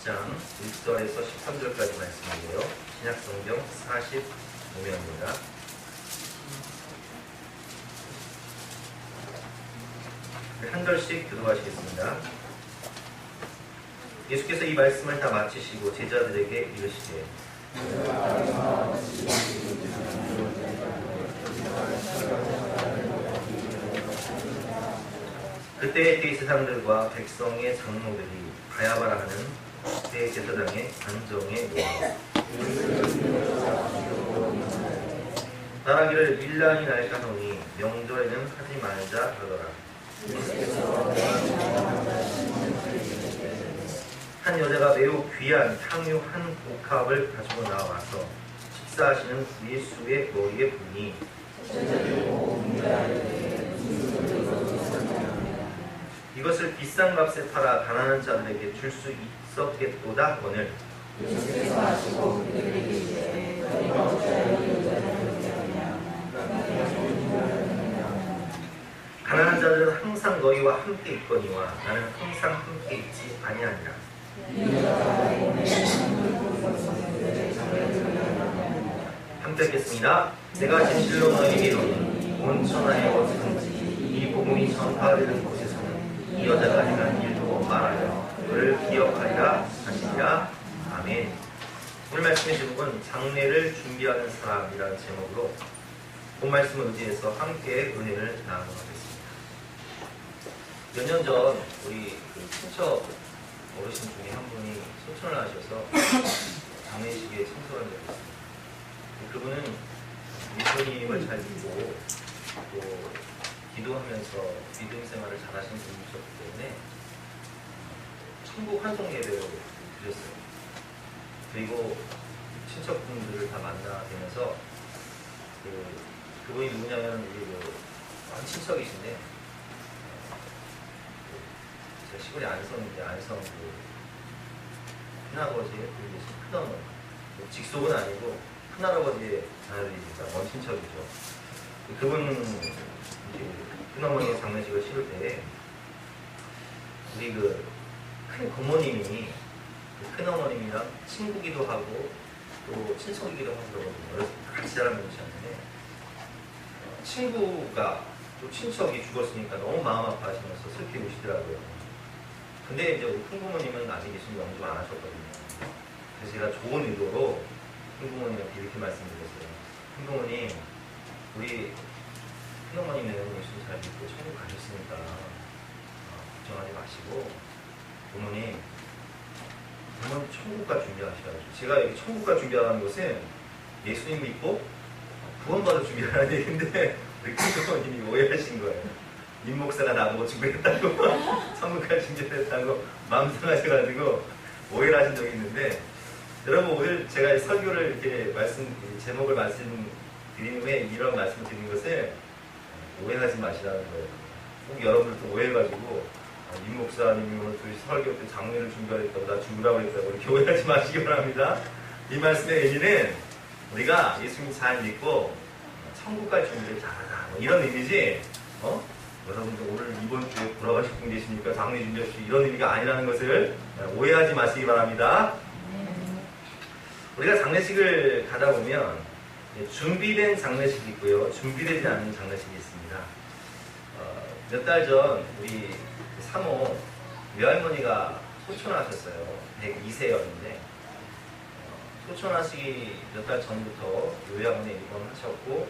10장 1절에서 13절까지 말씀인데요. 신약성경 45면입니다. 한 절씩 교독하시겠습니다. 예수께서 이 말씀을 다 마치시고 제자들에게 이르시되 그때의 대제사장들과 백성의 장로들이 가야바라 하는 대제사장의 관정에 모여 말하기를 밀란이 날까 하노니 명절에는 하지 말자 하더라. 한 여자가 매우 귀한 향유 한 복합을 가지고 나와서 식사하시는 예수의 머리에 부니 이것을 비싼 값에 팔아 가난한 자들에게 줄 수 있었겠도다 하거늘 가난한 자들은 항상 너희와 함께 있거니와 나는 항상 함께 있지 아니하니라. 함께 읽겠습니다. 내가 진실로 너희에게 이르노니 온 천하에 어디든지 이 복음이 전파되는 곳에서는 이 여자가 행한 일도 말하여 그를 기억하리라 하시니라. 아멘. 오늘 말씀의 제목은 장례를 준비하는 사람이라는 제목으로 본 말씀을 의지해서 함께 은혜를 나누도록 하겠습니다. 몇 년 전 우리 친척 어르신 중에 한 분이 소천을 하셔서 장례식에 참석한 적이 있습니다. 그분은 예수님을 잘 믿고 또 기도하면서 믿음 생활을 잘 하시는 분이셨기 때문에 천국 환송 예배를 드렸어요. 그리고 친척분들을 다 만나뵈면서 그분이 누구냐면 우리 한 친척이신데 제가 시골에 안성인데 안성 큰아버지의 큰어머니 직속은 아니고 큰할아버지의 자녀들이니까 먼 친척이죠. 그분 큰어머니의 장례식을 치를 때 우리 큰 고모님이 큰어머님이랑 친구기도 하고 또 친척이기도 하고 그러거든요. 어렸을 때 같이 자란 분이셨는데 친구가 또 친척이 죽었으니까 너무 마음 아파하시면서 슬피 우시더라고요. 근데 이제 우리 큰부모님은 아직 예수님 영접 안 하셨거든요. 그래서 제가 좋은 의도로 큰부모님한테 이렇게 말씀드렸어요. 큰부모님, 우리 큰어머니는 예수님 잘 믿고 천국 가셨으니까 걱정하지 마시고 부모님 천국가 준비하셔야죠. 제가 여기 천국가 준비하는 것은 예수님 믿고 구원받을 준비하는 얘기인데 우리 큰부모님이 오해하신 거예요. 임 목사가 나보고 준비했다고 천국가 준비했다고 마음 상하셔가지고 오해를 하신 적이 있는데 여러분 오늘 제가 설교를 이렇게 제목을 말씀드린 후에 이런 말씀을 드린 것을 오해하지 마시라는 거예요. 꼭 여러분들도 오해해가지고 임 목사님이 오늘 설교 때 장례를 준비하겠다고 나 죽으라고 했다고 이렇게 오해하지 마시기 바랍니다. 이 말씀의 의미는 우리가 예수님 잘 믿고 천국 갈 준비를 잘하자 뭐 이런 의미지 여러분들 오늘 이번 주에 돌아가실 분 계시니까 장례 준비하십시오 이런 의미가 아니라는 것을 오해하지 마시기 바랍니다. 우리가 장례식을 가다 보면 준비된 장례식이 있고요. 준비되지 않는 장례식이 있습니다. 몇 달 전 우리 사모 외할머니가 소천하셨어요. 102세였는데 소천하시기 몇 달 전부터 요양원에 입원하셨고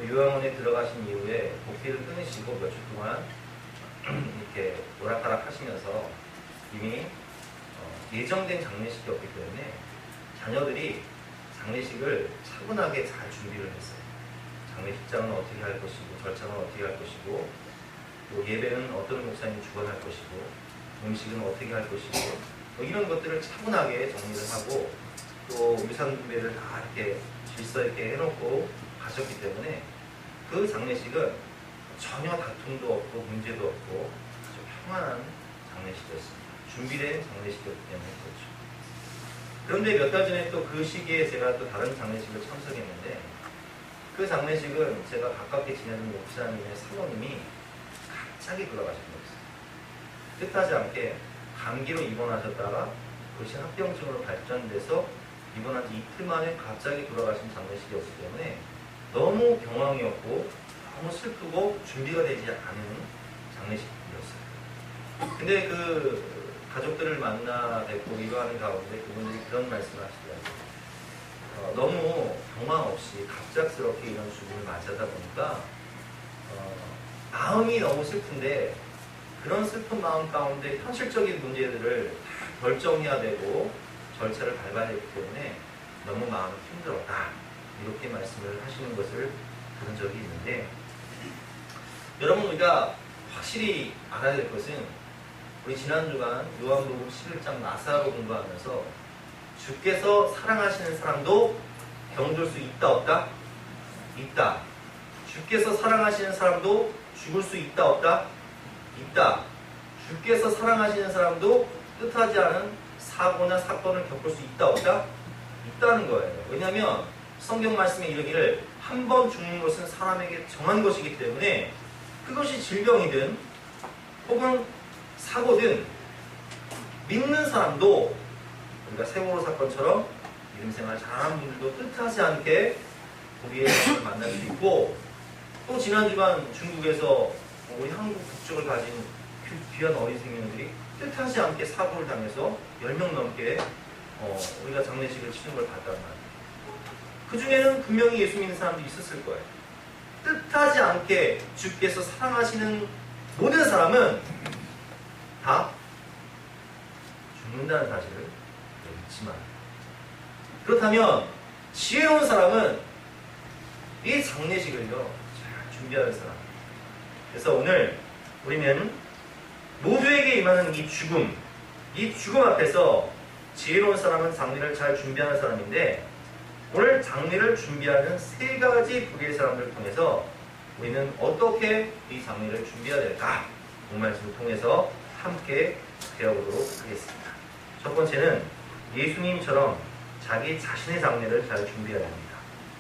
요양원에 들어가신 이후에 복비를 끊으시고 몇 주 동안 이렇게 오락가락 하시면서 이미 예정된 장례식이었기 때문에 자녀들이 장례식을 차분하게 잘 준비를 했어요. 장례식장은 어떻게 할 것이고 절차는 어떻게 할 것이고 또 예배는 어떤 목사님이 주관할 것이고 음식은 어떻게 할 것이고 뭐 이런 것들을 차분하게 정리를 하고 또 유산 분배를 다 이렇게 질서 있게 해놓고 가셨기 때문에 그 장례식은 전혀 다툼도 없고 문제도 없고 아주 평안한 장례식이었습니다. 준비된 장례식이었기 때문에 그렇죠. 그런데 몇 달 전에 또 그 시기에 제가 또 다른 장례식을 참석했는데 그 장례식은 제가 가깝게 지내는 목사님의 사모님이 갑자기 돌아가신 거였어요. 뜻하지 않게 감기로 입원하셨다가 그것이 합병증으로 발전돼서 입원한 지 이틀 만에 갑자기 돌아가신 장례식이었기 때문에 너무 경황이었고 너무 슬프고 준비가 되지 않은 장례식이었어요. 근데 그 가족들을 만나 뵙고 위로하는 가운데 그분들이 그런 말씀을 하시더라고요. 너무 경황 없이 갑작스럽게 이런 죽음을 맞이하다 보니까 마음이 너무 슬픈데 그런 슬픈 마음 가운데 현실적인 문제들을 다 결정해야 되고 절차를 밟아야 되기 때문에 너무 마음이 힘들었다. 이렇게 말씀을 하시는 것을 들은 적이 있는데 여러분 우리가 확실히 알아야 될 것은 우리 지난 주간 요한복음 11장 나사로 공부하면서 주께서 사랑하시는 사람도 병들 수 있다 없다? 있다. 주께서 사랑하시는 사람도 죽을 수 있다 없다? 있다. 주께서 사랑하시는 사람도 뜻하지 않은 사고나 사건을 겪을 수 있다 없다? 있다는 거예요. 왜냐하면 성경 말씀에 이르기를 한 번 죽는 것은 사람에게 정한 것이기 때문에 그것이 질병이든 혹은 사고든 믿는 사람도 우리가 세월호 사건처럼 믿음 생활 잘하는 분들도 뜻하지 않게 우리의 사람을 만날 수 있고 또 지난 주간 중국에서 우리 한국 국적을 가진 귀한 어린 생명들이 뜻하지 않게 사고를 당해서 10명 넘게 우리가 장례식을 치는 걸 봤단 말이에요. 그 중에는 분명히 예수 믿는 사람도 있었을 거예요. 뜻하지 않게 주께서 사랑하시는 모든 사람은 다 죽는다는 사실을 잊지 말아요. 그렇다면 지혜로운 사람은 이 장례식을요 잘 준비하는 사람. 그래서 오늘 우리는 모두에게 임하는 이 죽음 앞에서 지혜로운 사람은 장례를 잘 준비하는 사람인데 오늘 장례를 준비하는 세 가지 부류의 사람들을 통해서 우리는 어떻게 이 장례를 준비해야 될까? 이 말씀을 통해서 함께 배워보도록 하겠습니다. 첫 번째는 예수님처럼 자기 자신의 장례를 잘 준비해야 합니다.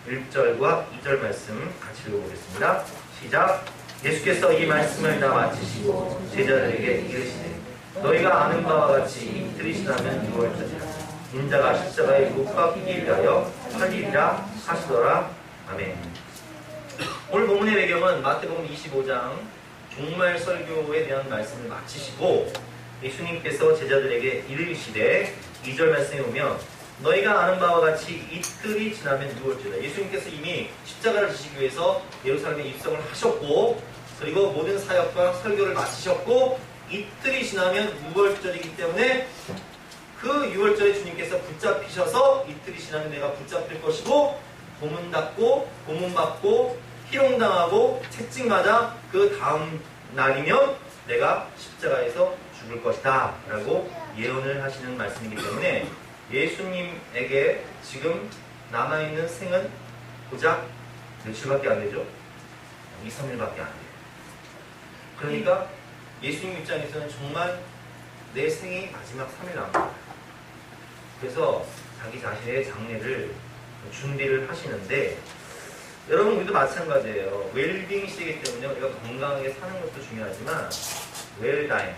1절과 2절 말씀 같이 읽어보겠습니다. 시작! 예수께서 이 말씀을 다 마치시고 제자들에게 이르시되 너희가 아는 바와 같이 이틀이 지나면 6월절이라 인자가 십자가에 못 박히기 위하여 살리리라 하시더라. 아멘. 오늘 본문의 배경은 마태복음 25장 종말 설교에 대한 말씀을 마치시고 예수님께서 제자들에게 이르시되 2절 말씀에 보면 너희가 아는 바와 같이 이틀이 지나면 6월절이다. 예수님께서 이미 십자가를 지시기 위해서 예루살렘에 입성을 하셨고 그리고 모든 사역과 설교를 마치셨고 이틀이 지나면 6월절이기 때문에 그 6월절에 주님께서 붙잡히셔서 이틀이 지나면 내가 붙잡힐 것이고 고문받고 고문받고 희롱당하고 채찍맞아 그 다음 날이면 내가 십자가에서 죽을 것이다 라고 예언을 하시는 말씀이기 때문에 예수님에게 지금 남아있는 생은 고작 며칠밖에 안 되죠? 2, 3일밖에 안 돼요. 그러니까 예수님 입장에서는 정말 내 생이 마지막 3일 남았다. 그래서 자기 자신의 장례를 준비를 하시는데 여러분 우리도 마찬가지예요. 웰빙 시대이기 때문에 우리가 건강하게 사는 것도 중요하지만 웰다잉,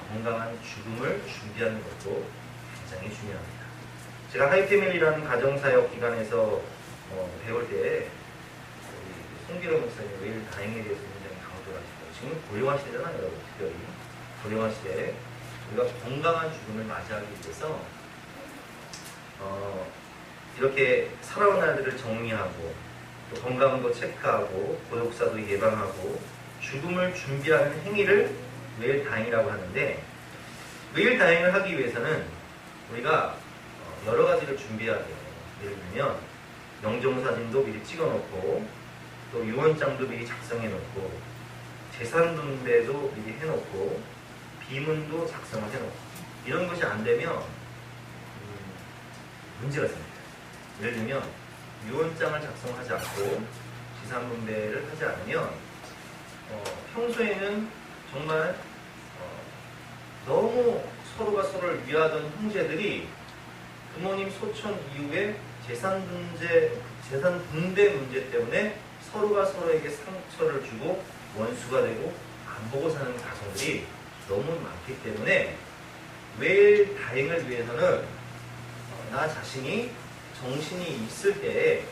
건강한 죽음을 준비하는 것도 굉장히 중요합니다. 제가 하이패밀리라는 가정사역 기관에서 배울 때 송기로 목사님 웰다잉에 대해서 굉장히 강조를 하시고 지금 고령화 시대잖아요. 여러분 특별히 고령화 시대에 우리가 건강한 죽음을 맞이하기 위해서 이렇게 살아온 날들을 정리하고 또 건강도 체크하고 고독사도 예방하고 죽음을 준비하는 행위를 웰다잉이라고 하는데 웰다잉을 하기 위해서는 우리가 여러 가지를 준비해야 돼요. 예를 들면 영정사진도 미리 찍어놓고 또 유언장도 미리 작성해놓고 재산 분배도 미리 해놓고 비문도 작성을 해놓고 이런 것이 안 되면 문제가 생겨요. 예를 들면 유언장을 작성하지 않고 재산 분배를 하지 않으면 평소에는 정말 너무 서로가 서로를 위하던 형제들이 부모님 소천 이후에 재산 분배 문제 때문에 서로가 서로에게 상처를 주고 원수가 되고 안 보고 사는 가정들이 너무 많기 때문에 외일 다행을 위해서는 나 자신이 정신이 있을 때에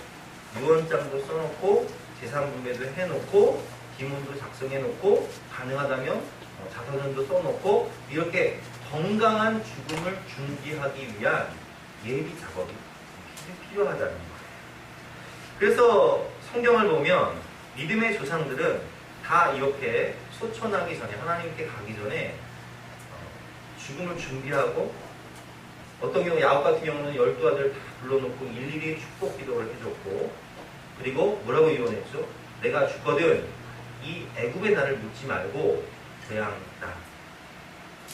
유언장도 써놓고 재산분배도 해놓고 기문도 작성해놓고 가능하다면 자서전도 써놓고 이렇게 건강한 죽음을 준비하기 위한 예비 작업이 필요하다는 거예요. 그래서 성경을 보면 믿음의 조상들은 다 이렇게 소천하기 전에 하나님께 가기 전에 죽음을 준비하고 어떤 경우 야곱 같은 경우는 12아들 다 불러놓고 일일이 축복 기도를 해줬고 그리고 뭐라고 유언했죠? 내가 죽거든 이 애굽의 나를 묻지 말고 저양 땅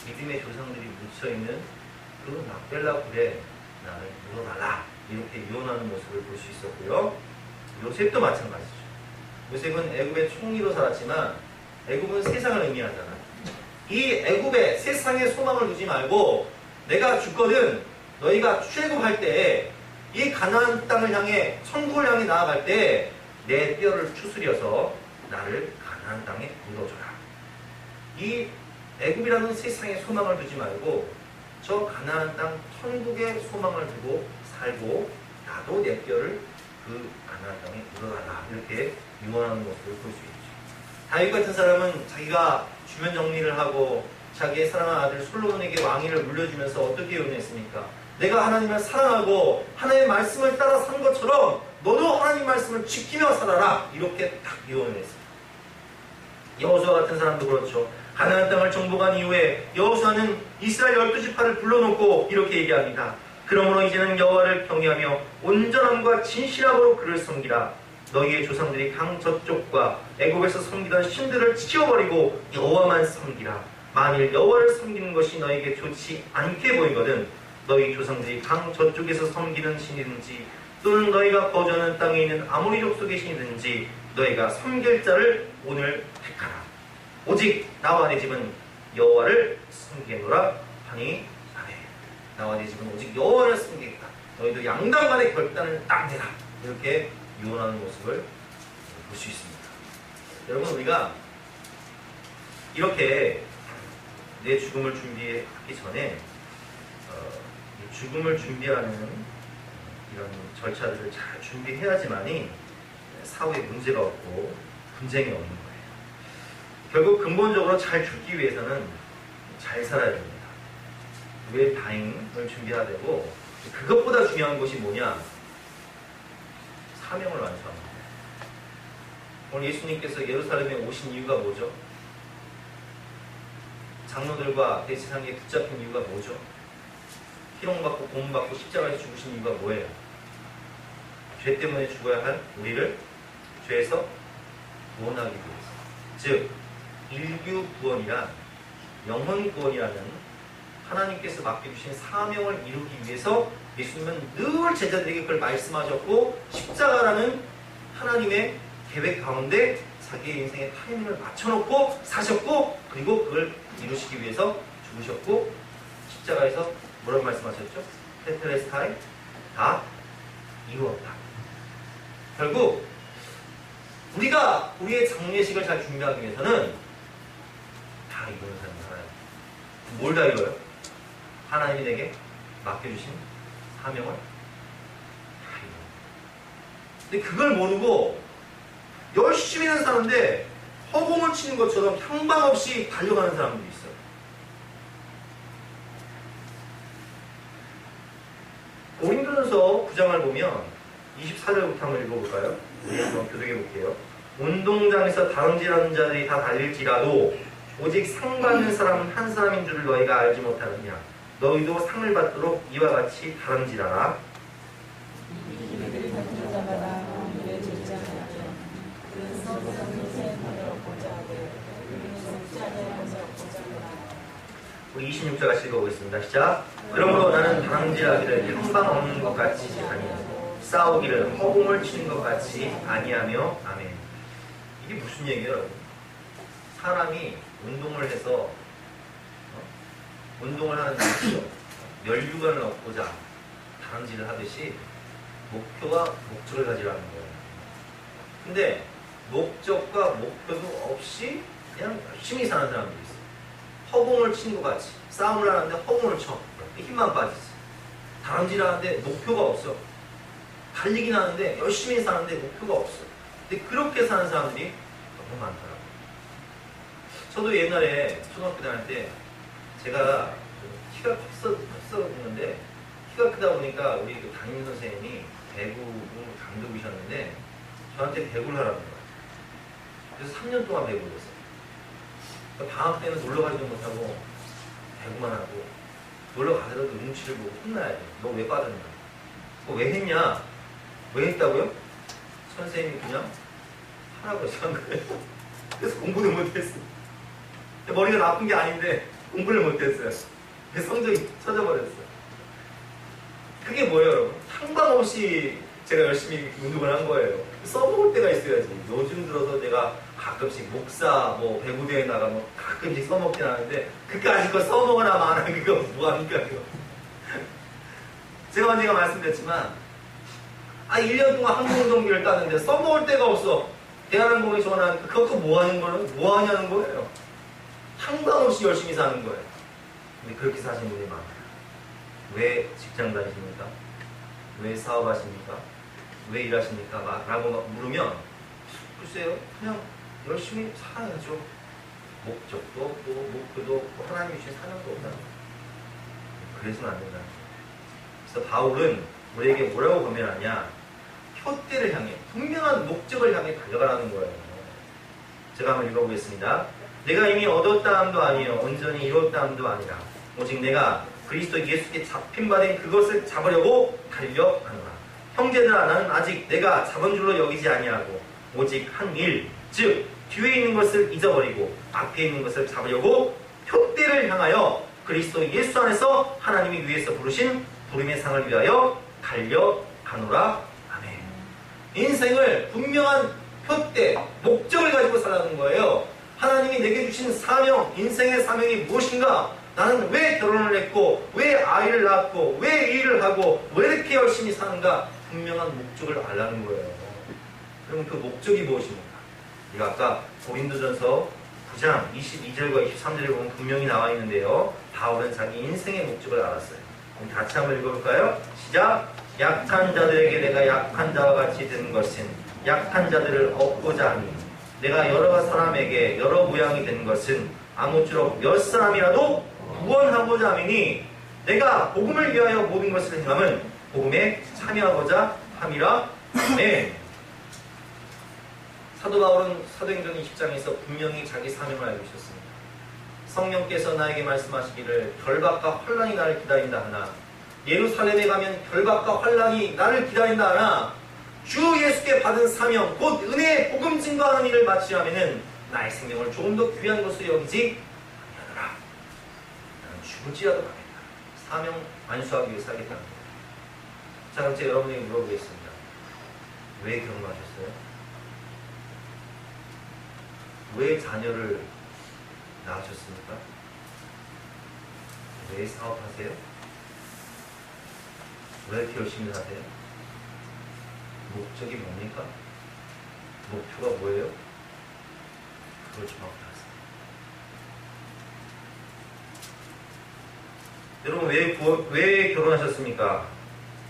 믿음의 조상들이 묻혀있는 그 막벨라 굴에 나를 묻어달라 이렇게 유언하는 모습을 볼 수 있었고요. 요셉도 마찬가지죠. 요셉은 애굽의 총리로 살았지만 애굽은 세상을 의미하잖아. 이 애굽에 세상에 소망을 두지 말고 내가 죽거든 너희가 출애굽할 때 이 가나안 땅을 향해 천국을 향해 나아갈 때 내 뼈를 추스려서 나를 가나안 땅에 묻어줘라. 이 애굽이라는 세상에 소망을 두지 말고 저 가나안 땅 천국에 소망을 두고 살고 나도 내 뼈를 그 가나안 땅에 묻어달라 이렇게 유언하는 모습을 볼 수 있죠. 다윗 같은 사람은 자기가 주변 정리를 하고 자기의 사랑하는 아들 솔로몬에게 왕위를 물려주면서 어떻게 유언했습니까? 내가 하나님을 사랑하고 하나님의 말씀을 따라 산 것처럼 너도 하나님 말씀을 지키며 살아라 이렇게 딱 유언을 했습니다. 여호수아 같은 사람도 그렇죠. 가나안 땅을 정복한 이후에 여호수아는 이스라엘 12지파를 불러놓고 이렇게 얘기합니다. 그러므로 이제는 여호와를 경외하며 온전함과 진실함으로 그를 섬기라. 너희의 조상들이 강 저쪽과 애굽에서 섬기던 신들을 치워버리고 여호와만 섬기라. 만일 여호와를 섬기는 것이 너희에게 좋지 않게 보이거든 너희 조상들이 강 저쪽에서 섬기는 신이든지 또는 너희가 거주하는 땅에 있는 아모리 족속의 신이든지 너희가 섬길 자를 오늘 택하라. 오직 나와 내 집은 여호와를 섬기노라 하니 아멘. 나와 내 집은 오직 여호와를 섬기겠다. 너희도 양당 간의 결단을 딱 내라. 이렇게 유언하는 모습을 볼 수 있습니다. 여러분 우리가 이렇게 내 죽음을 준비하기 전에 죽음을 준비하는 이런 절차들을 잘 준비해야지만이 사후에 문제가 없고 분쟁이 없는 거예요. 결국 근본적으로 잘 죽기 위해서는 잘 살아야 됩니다. 왜 다행을 준비해야 되고 그것보다 중요한 것이 뭐냐? 사명을 완수하는 거예요. 오늘 예수님께서 예루살렘에 오신 이유가 뭐죠? 장로들과 대제사장에 붙잡힌 이유가 뭐죠? 희롱받고 고문받고 십자가에서 죽으신 이유가 뭐예요? 죄 때문에 죽어야 할 우리를 죄에서 구원하기 위해서. 즉 일규 구원이란 영혼 구원이라는 하나님께서 맡겨주신 사명을 이루기 위해서 예수님은 늘 제자들에게 그걸 말씀하셨고 십자가라는 하나님의 계획 가운데 자기의 인생의 타이밍을 맞춰놓고 사셨고 그리고 그걸 이루시기 위해서 죽으셨고 십자가에서 뭐라고 말씀하셨죠? 테텔레스타이 다 이루었다. 결국 우리가 우리의 장례식을 잘 준비하기 위해서는 다 이루는 삶을 살아야 돼요. 뭘 다 이뤄요? 하나님이 내게 맡겨주신 사명을 다 이뤄요. 근데 그걸 모르고 열심히는 사는데 허공을 치는 것처럼 향방 없이 달려가는 사람들이 있어요. 고린도전서 9장을 보면 24절부터 한번 읽어볼까요? 우리 한번 교독해 볼게요. 운동장에서 다름질하는 자들이 다 달릴지라도 오직 상 받는 사람은 한 사람인 줄을 너희가 알지 못하느냐. 너희도 상을 받도록 이와 같이 다름질하라. 우리 26절 같이 읽어보겠습니다. 시작. 그러므로 나는 다름질하기를 향방 없는 것 같이 아니하고 싸우기를 허공을 치는 것 같이 아니하며 아멘. 이게 무슨 얘기예요, 여러분? 사람이 운동을 해서 운동을 하는 목표, 멸류관을 얻고자 다름질을 하듯이 목표와 목적을 가지라는 거예요. 근데 목적과 목표도 없이 그냥 열심히 사는 사람들이 있어요. 허공을 치는 것 같이 싸움을 하는데 허공을 쳐. 힘만 빠지지. 다람쥐를 하는데 목표가 없어. 달리긴 하는데 열심히 사는데 목표가 없어. 근데 그렇게 사는 사람들이 너무 많더라고요. 저도 옛날에 초등학교 다닐 때 제가 키가 컸었는데 키가 크다 보니까 우리 그 담임 선생님이 배구 감독이셨는데 저한테 배구를 하라는 거예요. 그래서 3년 동안 배구를 했어요. 그러니까 방학 때는 놀러 가지도 못하고 배구만 하고 놀러 가더라도 눈치를 보고 혼나야 돼. 너 왜 빠졌냐? 왜 했냐? 왜 했다고요? 선생님이 그냥 하라고 해서 한 거예요. 그래서 공부도 못했어요. 머리가 나쁜 게 아닌데 공부를 못했어요. 그래서 성적이 쳐져버렸어요. 그게 뭐예요, 여러분? 상관없이 제가 열심히 운동을 한 거예요. 써먹을 때가 있어야지. 요즘 들어서 내가 가끔씩 목사, 배구대회 나가면 가끔씩 써먹긴 하는데 그까짓 거 써먹으나 마나 그거 뭐합니까, 그거. 제가 언젠가 말씀드렸지만 1년 동안 항공운동기를 따는데 써먹을 데가 없어. 대한항공이 전화하니까 그것도 뭐 하냐는 거예요. 상관없이 열심히 사는 거예요. 근데 그렇게 사시는 분이 많아요. 왜 직장 다니십니까? 왜 사업하십니까? 왜 일하십니까? 라고 물으면 글쎄요, 그냥 열심히 살아야죠. 목적도 없고 목표도 없고 하나님이 주신 사명도 없다는 거예요. 그래서는 안 된다는 거예요. 그래서 바울은 우리에게 뭐라고 권면하냐? 표대를 향해, 분명한 목적을 향해 달려가라는 거예요. 제가 한번 읽어보겠습니다. 내가 이미 얻었다함도 아니요 온전히 이뤘다함도 아니라 오직 내가 그리스도 예수께 잡힌 바 된 그것을 잡으려고 달려가노라. 형제들아, 나는 아직 내가 잡은 줄로 여기지 아니하고 오직 한 일, 즉 뒤에 있는 것을 잊어버리고 앞에 있는 것을 잡으려고 표대를 향하여 그리스도 예수 안에서 하나님이 위에서 부르신 부름의 상을 위하여 달려가노라. 아멘. 인생을 분명한 표대, 목적을 가지고 살아가는 거예요. 하나님이 내게 주신 사명, 인생의 사명이 무엇인가? 나는 왜 결혼을 했고, 왜 아이를 낳았고, 왜 일을 하고, 왜 이렇게 열심히 사는가? 분명한 목적을 알라는 거예요. 그럼 그 목적이 무엇입니까? 우리가 아까 고린도전서 9장 22절과 23절에 보면 분명히 나와 있는데요. 바울은 자기 인생의 목적을 알았어요. 그럼 같이 한번 읽어볼까요? 시작! 약한 자들에게 내가 약한 자와 같이 된 것은 약한 자들을 얻고자 하니 내가 여러 사람에게 여러 모양이 된 것은 아무쪼록 몇 사람이라도 구원하고자 함이니 내가 복음을 위하여 모든 것을 행함은 복음에 참여하고자 함이라. 네. 사도 바울은 사도행전 20장에서 분명히 자기 사명을 알고 있었습니다. 성령께서 나에게 말씀하시기를 결박과 환란이 나를 기다린다 하나 예루살렘에 가면 결박과 환란이 나를 기다린다 하나 주 예수께 받은 사명 곧 은혜의 복음 증거하는 일을 마치려면은 나의 생명을 조금 더 귀한 것으로 여기지 아니하노라. 나는 죽을지라도 가겠다. 사명 완수하기 위해 살겠다는 거예요. 자, 그럼 제가 여러분에게 물어보겠습니다. 왜 결혼하셨어요? 왜 자녀를 낳으셨습니까? 왜 사업하세요? 왜 이렇게 열심히 하세요? 목적이 뭡니까? 목표가 뭐예요? 그걸 정확히 아세요. 여러분 왜 결혼하셨습니까?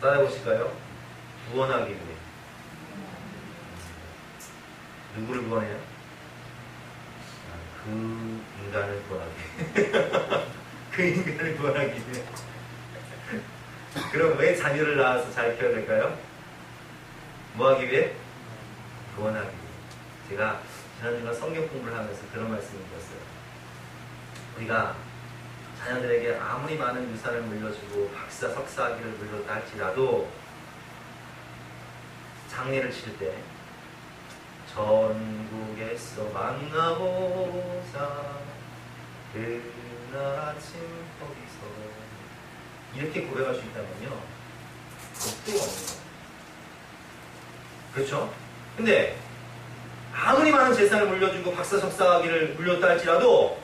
따라해보실까요? 구원하기 위해. 누구를 구원해요? 그 인간을 구원하기. 그 인간을 구원하기 위해. 그럼 왜 자녀를 낳아서 잘 키워야 될까요? 뭐 하기 위해? 구원하기 위해. 제가 지난주간 성경 공부를 하면서 그런 말씀을 드렸어요. 우리가 자녀들에게 아무리 많은 유산을 물려주고 박사, 석사학위를 물렸다 할지라도 장례를 칠 때 전국에서 만나보자 그날 아침 거기서 이렇게 고백할 수 있다면요 목표가 없는 거예요. 그렇죠? 근데 아무리 많은 재산을 물려주고 박사, 석사학위를 물렸다 할지라도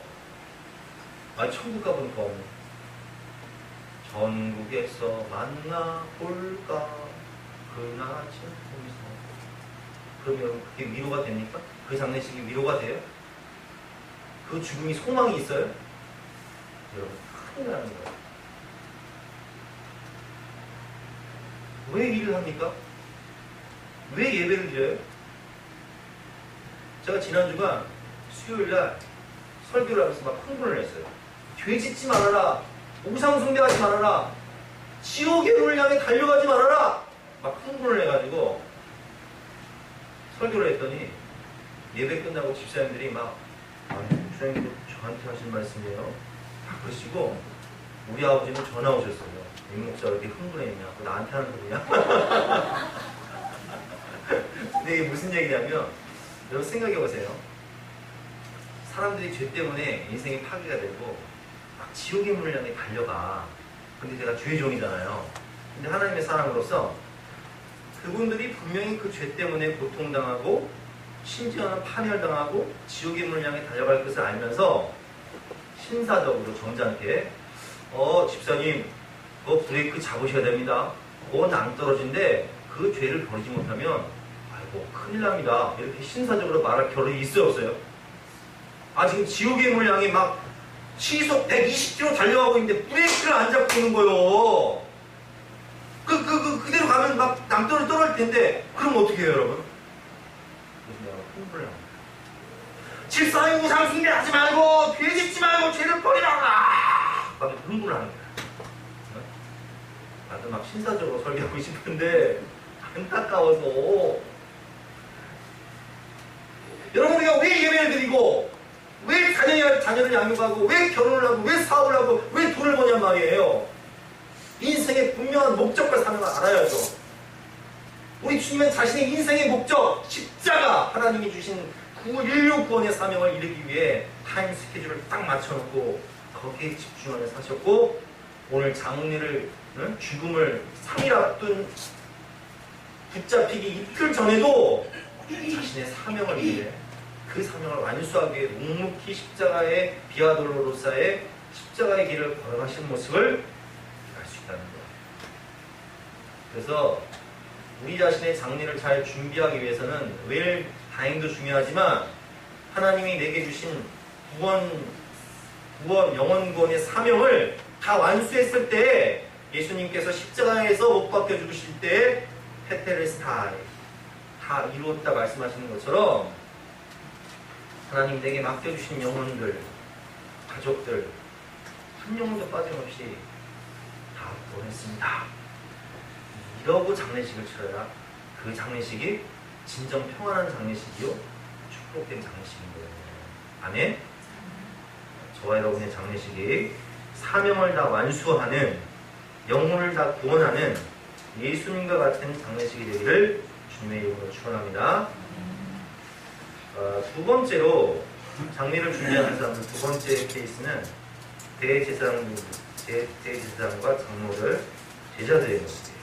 천국 가보니까 없네. 전국에서 만나볼까 그날 아침 거기서. 그럼 여러분 그게 위로가 됩니까? 그 장례식이 위로가 돼요? 그 죽음이 소망이 있어요? 여러분 큰일 나는 거예요. 왜 일을 합니까? 왜 예배를 드려요? 제가 지난주가 수요일날 설교를 하면서 막 흥분을 했어요. 죄 짓지 말아라. 우상 숭배하지 말아라. 지옥의 문을 향해 달려가지 말아라. 막 흥분을 해가지고 설교를 했더니 예배 끝나고 집사님들이 막 목사님도 저한테 하신 말씀이에요. 그러시고 우리 아버지는 전화 오셨어요. 임 목사 왜 이렇게 흥분했냐? 그거 나한테 하는 소리냐? 근데 이게 무슨 얘기냐면 여러분 생각해보세요. 사람들이 죄 때문에 인생이 파괴가 되고 막 지옥의 문을 향해 달려가. 근데 제가 죄의 종이잖아요. 근데 하나님의 사람으로서 그분들이 분명히 그 죄 때문에 고통당하고 심지어는 파멸당하고 지옥의 문을 향해 달려갈 것을 알면서 신사적으로 점잖게 집사님 브레이크 잡으셔야 됩니다. 낭떠러진데 그 죄를 버리지 못하면 아이고 큰일 납니다. 이렇게 신사적으로 말할 겨를이 있어요 없어요? 지금 지옥의 문을 향해 막 시속 120km 달려가고 있는데 브레이크를 안 잡고 있는 거예요. 그대로 가면 막 남편을 떨어질 텐데, 그럼 어떻게 해요, 여러분? 그래서 내가 흥분을 합니다. 집사님 우상 숭배하지 말고, 죄 짓지 말고, 죄를 버리라! 막 흥분을 하는 거야. 나도 막 신사적으로 설교하고 싶은데, 안타까워서. 여러분, 우리가 왜 예배를 드리고, 왜 자녀를 양육하고, 왜 결혼을 하고, 왜 사업을 하고, 왜 돈을 버냔 말이에요. 인생의 분명한 목적과 사명을 알아야죠. 우리 주님은 자신의 인생의 목적, 십자가, 하나님이 주신 인류 구원의 사명을 이루기 위해 타임 스케줄을 딱 맞춰놓고 거기에 집중하며 사셨고, 오늘 장례를, 죽음을 3일 앞둔 붙잡히기 이틀 전에도 자신의 사명을 위해 그 사명을 완수하기 위해 묵묵히 십자가의 비아돌로로사의 십자가의 길을 걸어가신 모습을 알 수 있다는 거예요. 그래서 우리 자신의 장례를 잘 준비하기 위해서는 웰 다행도 중요하지만 하나님이 내게 주신 구원 영원 구원의 사명을 다 완수했을 때 예수님께서 십자가에서 못 박혀 죽으실 때 테텔레스타이 다 이루었다 말씀하시는 것처럼 하나님 내게 맡겨주신 영혼들, 가족들 한 영혼도 빠짐없이 다 구원했습니다. 이러고 장례식을 치러야 그 장례식이 진정 평안한 장례식이요 축복된 장례식인 거예요. 아멘? 저와 여러분의 장례식이 사명을 다 완수하는, 영혼을 다 구원하는 예수님과 같은 장례식이 되기를 주님의 이름으로 축원합니다. 두 장례를 준비하는 사람들 두 번째 케이스는 대제사장과 장로들, 제자들의 모습이에요.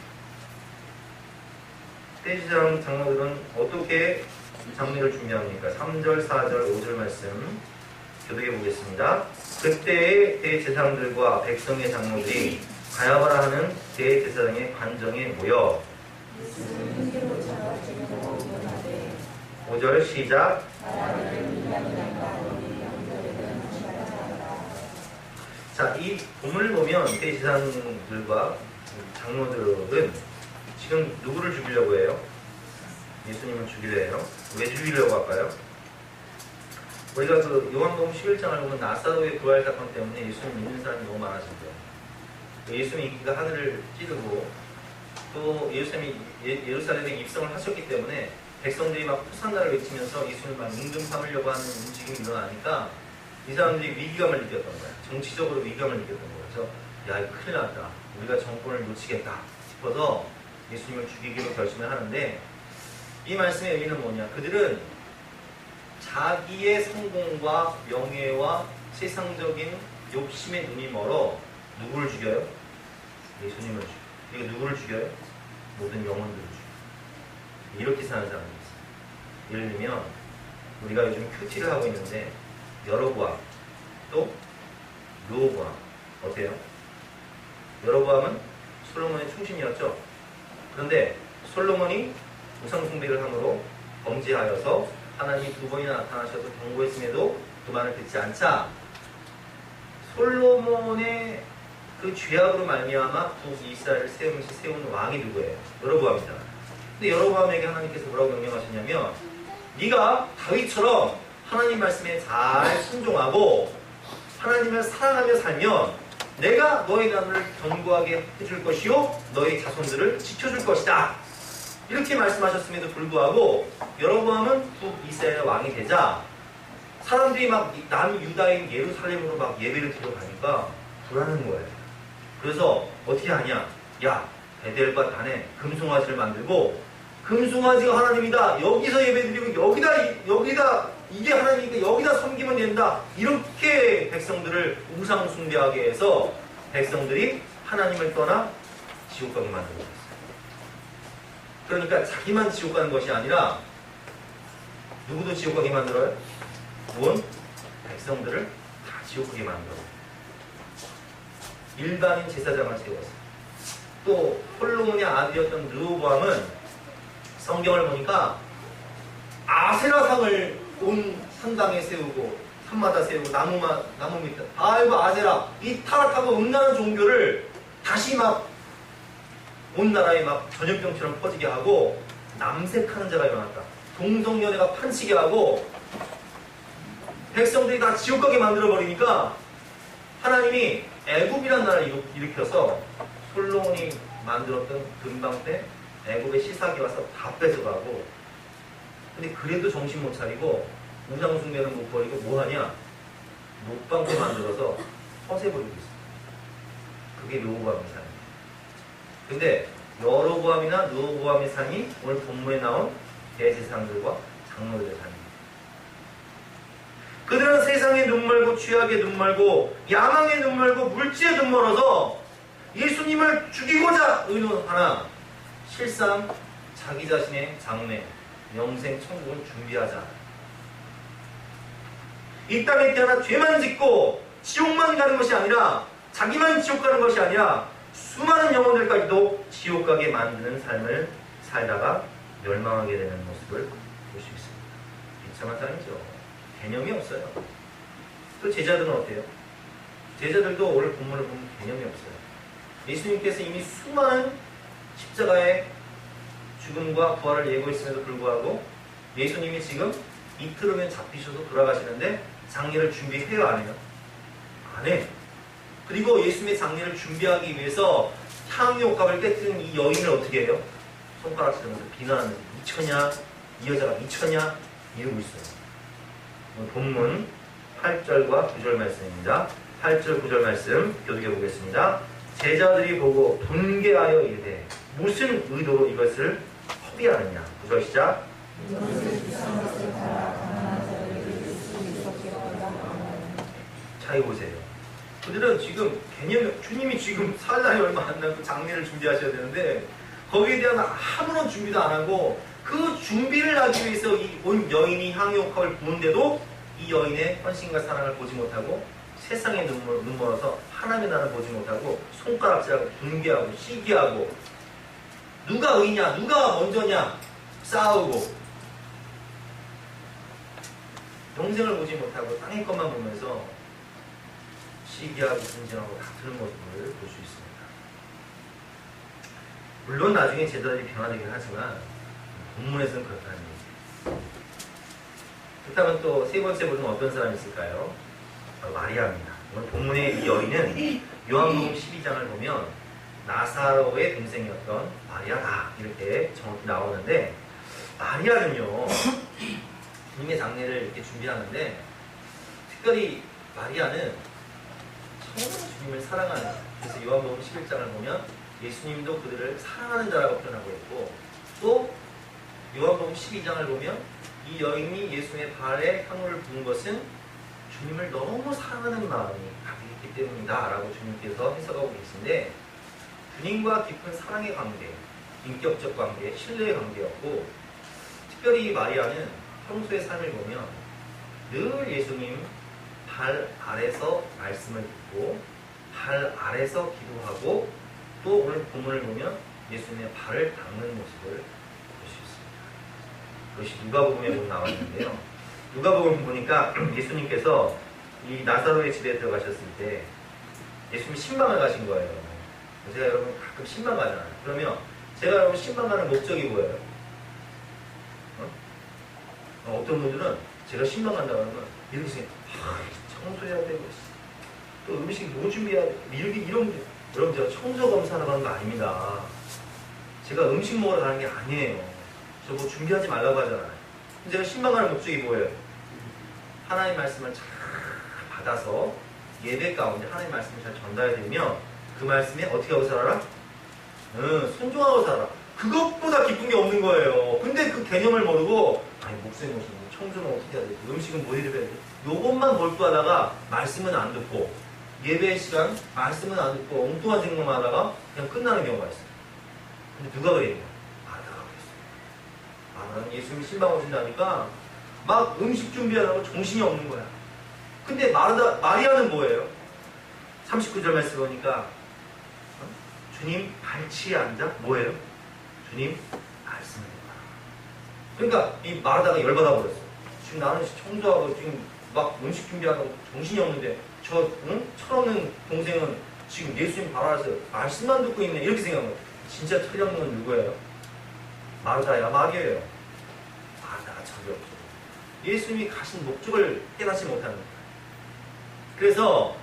대제사장, 장로들은 어떻게 장례를 준비합니까? 3절, 4절, 5절 말씀 교독해 보겠습니다. 그때의 대제사장들과 백성의 장로들이 가야바라 하는 대제사장의 관정에 모여 5절 시작. 자, 이 본문을 보면 대제사장들과 장로들은 지금 누구를 죽이려고 해요? 예수님을 죽이려 해요. 왜 죽이려고 할까요? 우리가 그 요한복음 11장을 보면 나사로의 부활 사건 때문에 예수님 믿는 사람이 너무 많아진 거예요. 예수님의 인기가 하늘을 찌르고 또 예루살렘에 입성을 하셨기 때문에 백성들이 막 호산나를 외치면서 예수님을 막 임금 삼으려고 하는 움직임이 일어나니까 이 사람들이 위기감을 느꼈던 거예요. 정치적으로 위기감을 느꼈던 거예요. 그래서 야, 이거 큰일 났다. 우리가 정권을 놓치겠다 싶어서 예수님을 죽이기로 결심을 하는데, 이 말씀의 의미는 뭐냐? 그들은 자기의 성공과 명예와 세상적인 욕심에 눈이 멀어 누구를 죽여요? 예수님을 죽여요. 이게 누구를 죽여요? 모든 영혼들을 죽여요. 이렇게 사는 사람이 있어요. 예를 들면 우리가 요즘 큐티를 하고 있는데 여로보암 또 르호보암 어때요? 여로보암은 솔로몬의 충신이었죠. 그런데 솔로몬이 우상 숭배를 함으로 범죄하여서 하나님이 두 번이나 나타나셔서 경고했음에도 그 말을 듣지 않자 솔로몬의 그 죄악으로 말미암아 북이스라엘을 세우면서 세운 왕이 누구예요? 여로보암이다. 근데 여로보암에게 하나님께서 뭐라고 명령하셨냐면 네가 다윗처럼 하나님 말씀에 잘 순종하고 하나님을 사랑하며 살면 내가 너의 나라를 견고하게 해줄 것이요 너의 자손들을 지켜줄 것이다. 이렇게 말씀하셨음에도 불구하고 여로보암은 북이스라엘의 왕이 되자 사람들이 막 남유다인 예루살렘으로 막 예배를 드려 가니까 불안한 거예요. 그래서 어떻게 하냐? 야, 베델과 단에 금송아지를 만들고 금송아지가 하나님이다. 여기서 예배드리고 여기다 이게 하나님이니까 여기다 섬기면 된다. 이렇게 백성들을 우상 숭배하게 해서 백성들이 하나님을 떠나 지옥 가게 만들고 있어요. 그러니까 자기만 지옥 가는 것이 아니라 누구도 지옥 가게 만들어요? 온 백성들을 다 지옥 가게 만들어요. 일반인 제사장을 세웠어요. 또 솔로몬의 아들이었던 르호보암은 성경을 보니까 아세라상을 온 산당에 세우고 산마다 세우고 나무 밑에 아이고 아세라 이 타락하고 음란한 종교를 다시 막 온 나라에 막 전염병처럼 퍼지게 하고 남색하는 자가 일어났다. 동성연애가 판치게 하고 백성들이 다 지옥 가게 만들어 버리니까 하나님이 애굽이라는 나라를 일으켜서 솔로몬이 만들었던 금방 때 애굽의 시사기 와서 다 뺏어가고 근데 그래도 정신 못 차리고 우상숭배는 못 버리고 뭐하냐? 녹방패 만들어서 허세버리고 있어요. 그게 르호보암의 삶이에요. 근데 여로보암이나 르호보암의 삶이 오늘 본문에 나온 대제사장들과 장로들의 삶입니다. 그들은 세상에 눈 멀고 취하게 눈 멀고 야망에 눈 멀고 물질에 눈 멀어서 예수님을 죽이고자 의논하나 실상 자기 자신의 장래, 영생, 천국을 준비하지 않아요. 이 땅에 태어나 죄만 짓고 지옥만 가는 것이 아니라 자기만 지옥 가는 것이 아니라 수많은 영혼들까지도 지옥 가게 만드는 삶을 살다가 멸망하게 되는 모습을 볼 수 있습니다. 비참한 삶이죠. 개념이 없어요. 또 제자들은 어때요? 제자들도 오늘 본문을 보면 개념이 없어요. 예수님께서 이미 수많은 십자가의 죽음과 부활을 예고했음에도 불구하고 예수님이 지금 이틀 후면 잡히셔서 돌아가시는데 장례를 준비해요? 안 해요? 안 해. 그리고 예수님의 장례를 준비하기 위해서 향유옥합을 깨뜨린 이 여인을 어떻게 해요? 손가락 치면서 비난하면서 미쳤냐? 이 여자가 미쳤냐? 이러고 있어요. 본문 8절과 9절 말씀입니다. 8절 9절 말씀 교독해 보겠습니다. 제자들이 보고 분개하여 이르되 무슨 의도로 이것을 허비하느냐. 9절 시작. 잘 보세요. 그들은 지금 개념, 주님이 지금 살 날이 얼마 안 남고 장례를 준비하셔야 되는데 거기에 대한 아무런 준비도 안 하고 그 준비를 하기 위해서 이 온 여인이 향유옥합을 부은데도 이 여인의 헌신과 사랑을 보지 못하고 세상의 눈 멀어서 하나님의 나라를 보지 못하고 손가락질하고 분개하고 시기하고 누가 의냐 누가 먼저냐 싸우고 영생을 보지 못하고 땅의 것만 보면서 시기하고 분진하고 다투는 모습을 볼 수 있습니다. 물론 나중에 제자들이 변화되긴 하지만 본문에서는 그렇다는 얘기죠. 그렇다면 또 세 번째 분은 어떤 사람이 있을까요? 바로 마리아입니다. 오늘 본문의 이 여인은 요한복음 12장을 보면 나사로의 동생이었던 마리아다 이렇게 정확히 나오는데 마리아는요 주님의 장례를 이렇게 준비하는데 특별히 마리아는 정말 주님을 사랑하는, 그래서 요한복음 11장을 보면 예수님도 그들을 사랑하는 자라고 표현하고 있고 또 요한복음 12장을 보면 이 여인이 예수님의 발에 향유를 부은 것은 주님을 너무 사랑하는 마음이 가득했기 때문이다 라고 주님께서 해석하고 계신데 주님과 깊은 사랑의 관계, 인격적 관계, 신뢰의 관계였고 특별히 마리아는 평소의 삶을 보면 늘 예수님 발 아래서 말씀을 듣고 발 아래서 기도하고 또 오늘 본문을 보면 예수님의 발을 닦는 모습을 볼 수 있습니다. 그것이 누가복음에 보면 나왔는데요. 누가복음 보니까 예수님께서 이 나사로의 집에 들어가셨을 때 예수님이 신방을 가신 거예요. 제가 여러분 가끔 신방 가잖아요. 그러면 제가 여러분 신방 가는 목적이 뭐예요? 어떤 분들은 제가 신방 간다 그러면 이렇게 생각해요. 청소해야 되고 또 음식 뭐 준비해야 돼 이런 게 여러분 제가 청소 검사하러 가는 거 아닙니다. 제가 음식 먹으러 가는 게 아니에요. 저 뭐 준비하지 말라고 하잖아요. 제가 신방 가는 목적이 뭐예요? 하나님 말씀을 잘 받아서 예배 가운데 하나님 말씀을 잘 전달되면 그 말씀에 어떻게 하고 살아라? 순종하고 살아라. 그것보다 기쁜 게 없는 거예요. 근데 그 개념을 모르고 아니 목사님 오시면 청소는 어떻게 해야 돼? 음식은 뭐 해야 돼? 요것만 몰두하다가 말씀은 안 듣고 예배 시간 말씀은 안 듣고 엉뚱한 생각만 하다가 그냥 끝나는 경우가 있어요. 근데 누가 그랬냐? 마르다가 그랬어요. 나는 예수님이 신방 오신다니까 막 음식 준비하다가 정신이 없는 거야. 근데 마리아는 뭐예요? 39절 말씀 보니까 주님 발치에 앉아 뭐예요? 주님 말씀을 해봐. 그러니까 이 마르다가 열받아 버렸어. 지금 나는 청소하고 지금 막 음식 준비하고 정신이 없는데 저 철없는 동생은 지금 예수님 바로 알아서 말씀만 듣고 있네 이렇게 생각해요. 진짜 철없는 건 누구예요? 마르다야 마리아예요. 마르다가 적이 없죠. 예수님이 가신 목적을 깨닫지 못하는 거예요. 그래서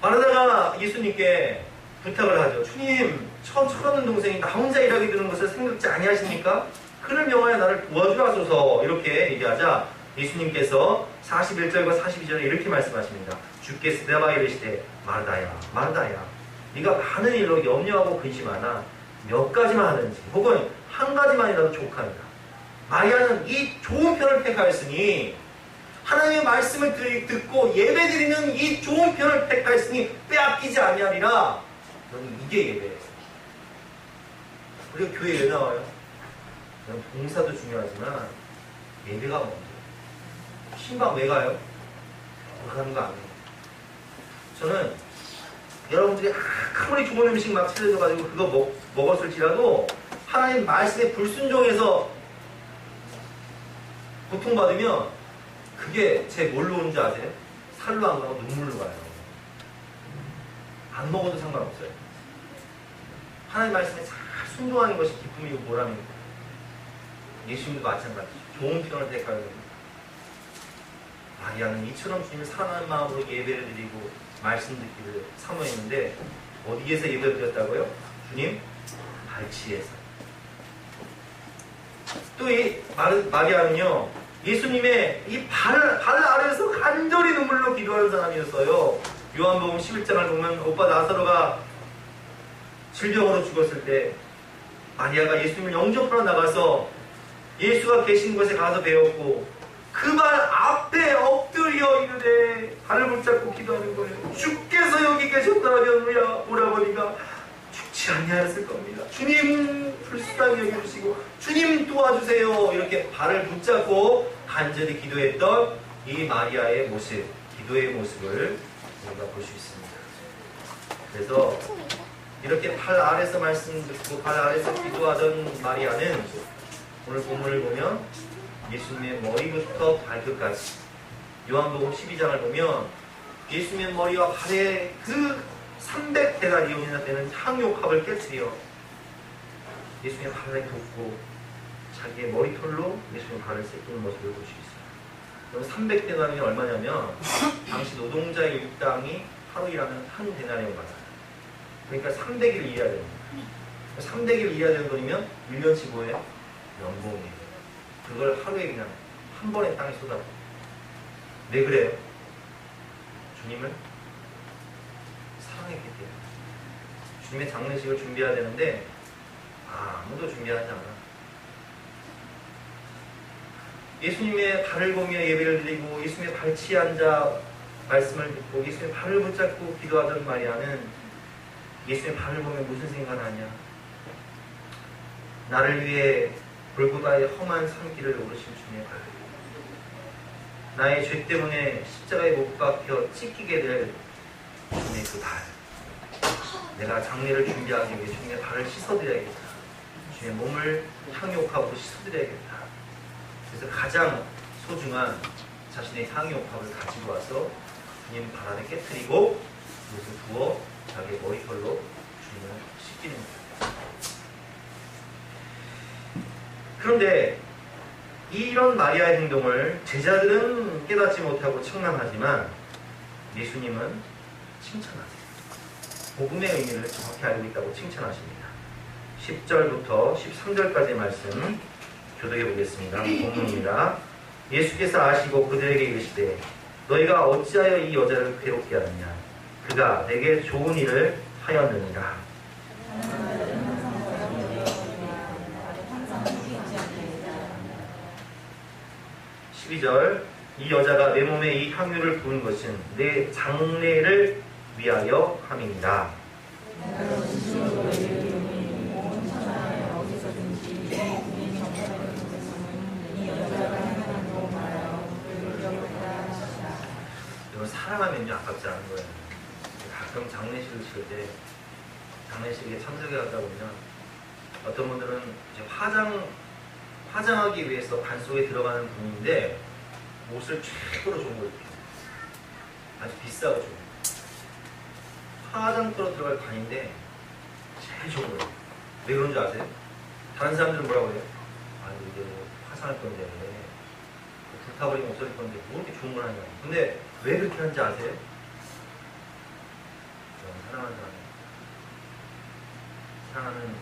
마르다가 예수님께 부탁을 하죠. 주님, 철없는 동생이 나 혼자 일하게 되는 것을 생각지 아니하십니까? 그를 명하여 나를 도와주라소서 이렇게 얘기하자 예수님께서 41절과 42절에 이렇게 말씀하십니다. 주께서 대답하여 이르시되 마르다야 마르다야 네가 많은 일로 염려하고 근심하나 몇 가지만 하든지 혹은 한 가지만이라도 족하니라. 마리아는 이 좋은 편을 택하였으니 하나님의 말씀을 듣고 예배드리는 이 좋은 편을 택하였으니 빼앗기지 아니하리라. 너는 이게 예배예요. 우리가 교회에 왜 나와요? 봉사도 중요하지만 예배가 먼저. 신방 왜 가요? 가는 거 아니에요. 저는 여러분들이 아무리 좋은 음식 막 차려져가지고 그거 먹었을지라도 하나님 말씀에 불순종해서 고통받으면 그게 제 뭘로 오는지 아세요? 살로 안 가고 눈물로 가요. 안 먹어도 상관없어요. 하나님 말씀에 잘 순종하는 것이 기쁨이고 보람입니다. 예수님도 마찬가지죠. 좋은 편을 택하는 겁니다. 마리아는 이처럼 주님을 사랑하는 마음으로 예배를 드리고 말씀 듣기를 사모했는데 어디에서 예배를 드렸다고요? 주님 발치에서. 또 이 마리아는요 예수님의 이 발 아래에서 간절히 눈물로 기도하는 사람이었어요. 요한복음 11장을 보면 오빠 나사로가 질병으로 죽었을 때 마리아가 예수님을 영접하러 나가서 예수가 계신 곳에 가서 배웠고 그 발 앞에 엎드려 이르되 발을 붙잡고 기도하는 거예요. 주께서 여기 계셨다면 오라버니가 죽지 아니하였을 겁니다. 주님 불쌍히 여겨주시고 주님 도와주세요. 이렇게 발을 붙잡고 간절히 기도했던 이 마리아의 모습, 기도의 모습을 우리가 볼 수 있습니다. 그래서 이렇게 발 아래서 말씀 듣고 발 아래서 기도하던 마리아는 오늘 본문을 보면 예수님의 머리부터 발끝까지 요한복음 12장을 보면 예수님의 머리와 발에 그 300데나리온이나 되는 향유값을 깨뜨려 예수님의 발에 붓고 자기의 머리털로 예수님의 발을 씻기는 모습을 볼 수 있어요. 그럼 300데나리온이 얼마냐면 당시 노동자의 일당이 하루 일하면 한 데나리온 받아요. 그러니까 300일 일해야 됩니다. 300일 일해야 되는 돈이면 1년치 뭐예요? 연봉이에요. 그걸 하루에 그냥 한 번에 땅에 쏟아부어요. 왜 그래요? 주님을 사랑했기 때문에. 주님의 장례식을 준비해야 되는데 아무도 준비하지 않아. 예수님의 발을 보며 예배를 드리고 예수님의 발치에 앉아 말씀을 듣고 예수님의 발을 붙잡고 기도하던 마리아는 예수님의 발을 보며 무슨 생각을 하냐? 나를 위해 골고다의 험한 산길을 오르신 주님의 발, 나의 죄 때문에 십자가에 못 박혀 찢기게 될 주님의 그 발, 내가 장례를 준비하기 위해 주님의 발을 씻어드려야겠다. 주님의 몸을 향유옥합으로 씻어드려야겠다. 그래서 가장 소중한 자신의 향유옥합을 가지고 와서 주님 발 안에 깨뜨리고 이것을 부어 자기의 머리털로 주님을 씻기는 거예요. 그런데 이런 마리아의 행동을 제자들은 깨닫지 못하고 청량하지만 예수님은 칭찬하세요. 복음의 의미를 정확히 알고 있다고 칭찬하십니다. 10절부터 13절까지의 말씀 교독해 보겠습니다. 본문입니다. 예수께서 아시고 그들에게 이르시되 너희가 어찌하여 이 여자를 괴롭게 하느냐 그가 내게 좋은 일을 하였느니라. 12절 이 여자가 내 몸에 이 향유를 부은 것은 내 장례를 위하여 함이니라. 여러분 사랑하면요 아깝지 않은 거예요. 가끔 장례식을 치를 때 장례식에 참석해 가다 보면 어떤 분들은 이제 화장하기 위해서 관 속에 들어가는 분인데 옷을 최고로 좋은 걸 입혀요. 아주 비싸고 좋은 거. 화장터로 들어갈 관인데 제일 좋은 거예요. 왜 그런 줄 아세요? 다른 사람들은 뭐라고 해요? 아 이제 화장할 건데 불타버리면 없어질 건데 뭐 이렇게 좋은 걸 하냐. 근데 왜 그렇게 하는지 아세요? 사랑하는 사람, 사랑하는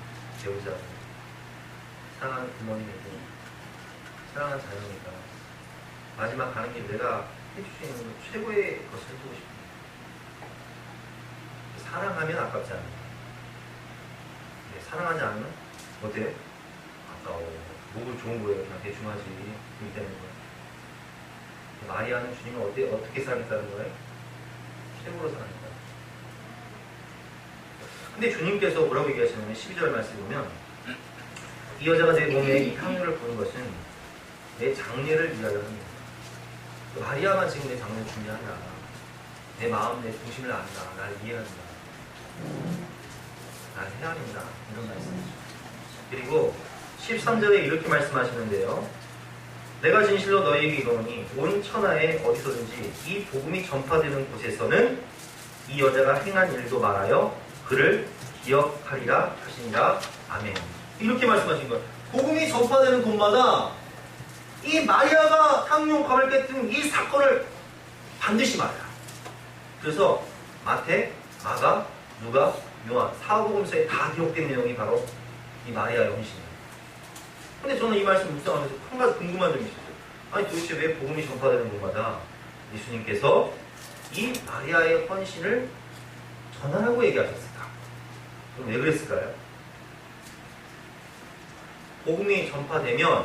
배우자, 사랑하는 부모님에게, 사랑하는 자녀니까 마지막 가는 길 내가 해줄 수 있는 최고의 것을 해주고 싶어요. 사랑하면 아깝지 않아요. 사랑하지 않으면 어때? 아까워. 뭐 좋은 거예요. 그냥 대충 하지. 그렇기 때문에 마리아는 주님을 어떻게 사랑했다는 거예요? 최고로 사랑했다. 근데 주님께서 뭐라고 얘기하시냐면 12절 말씀 보면 이 여자가 내 몸에 이 향유를 부은 것은 내 장례를 위하여 합니다. 마리아만 지금 내 장례를 준비한다. 내 마음, 내 중심을 안다. 나를 이해한다. 나를 헤아린다. 이런 말씀이죠. 그리고 13절에 이렇게 말씀하시는데요. 내가 진실로 너희에게 이르노니 온 천하에 어디서든지 이 복음이 전파되는 곳에서는 이 여자가 행한 일도 말하여 그를 기억하리라 하시니라. 아멘. 이렇게 말씀하신 거예요. 복음이 전파되는 곳마다 이 마리아가 향유옥합을 깨뜨린 이 사건을 반드시 말해요. 그래서 마태, 마가, 누가, 요한, 사복음서에 다 기록된 내용이 바로 이 마리아의 헌신이에요. 근데 저는 이 말씀 묵상하면서 한 가지 궁금한 점이 있었어요. 아니 도대체 왜 복음이 전파되는 곳마다 예수님께서 이 마리아의 헌신을 전하라고 얘기하셨을까? 그럼 왜 그랬을까요? 복음이 전파되면